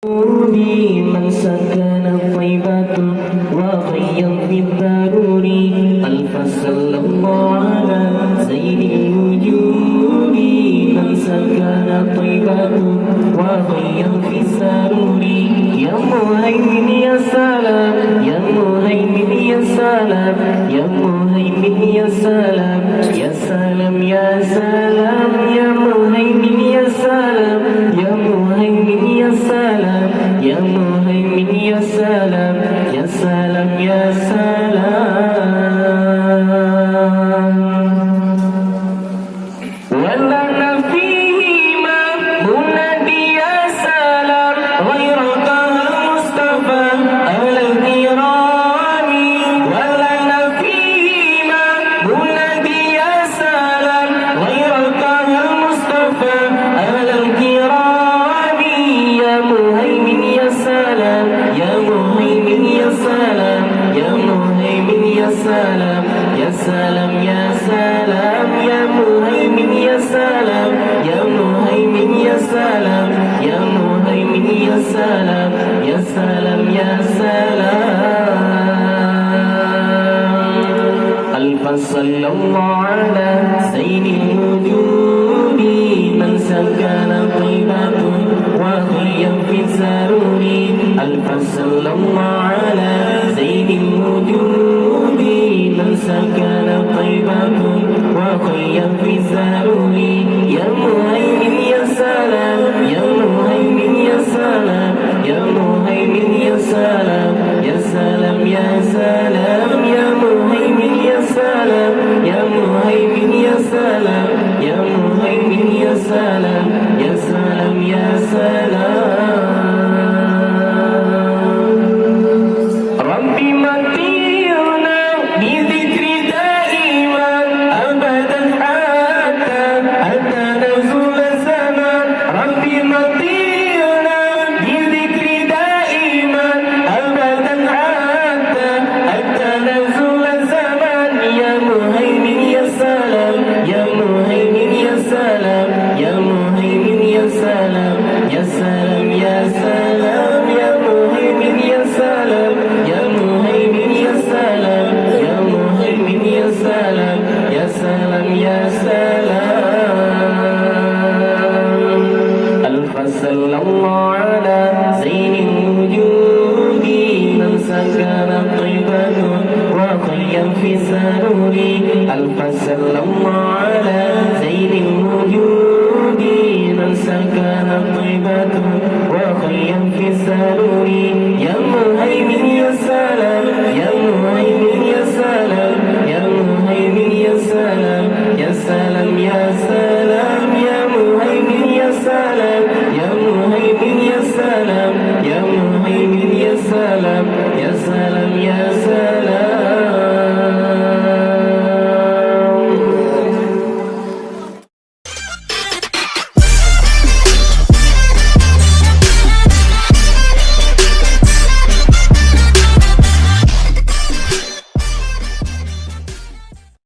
من سكن طيبة وخيا في الضرور ألف صلى الله على سيد الوجود من سكن طيبة وخيا في السرور يا مهيمن يا سلام يا مهيمن يا سلام يا مهيمن يا سلام يا سلام يا سلام يا مهيمن يا سلام يا مهيمن يا سلام يا مهيمن يا سلام يا سلام يا سلام ولنا فيهما منادي يا سلام غيرك المصطفى أهل الكرام ولنا فيهما منادي يا سلام غيرك المصطفى أهل الكرام يا مهيمن يا سلام يا مهيمن يا سلام يا مهيمن يا سلام يا سلام يا سلام يا مهيمن يا سلام يا مهيمن يا سلام يا مهيمن يا سلام يا سلام يا سلام ألف صلى الله على سيد الوجود من سكن طيبة وخيا في السرور ألف صلى الله على سيد الوجود من سكن طيبة وخيا في السرور يا مهيمن يا سلام يا مهيمن يا سلام يا مهيمن يا سلام يا سلام يا سلام يا مهيمن يا سلام يا مهيمن يا سلام يا مهيمن يا سلام يا سلام يا سلام ربي متينا بذكر دائما أبدا حتى نزول الزمان ربي متينا بذكر دائما أبدا حتى نزول الزمان يا مهيمن يا سلام يا مهيمن يا سلام يا مهيمن يا سلام يا سلام يا سلام يا مهيمن يا سلام يا مهيمن يا سلام يا مهيمن يا سلام يا سلام يا سلام ألف صلى الله على زين الوجود من سكن طيبة وخيا في سرور ألف صلى الله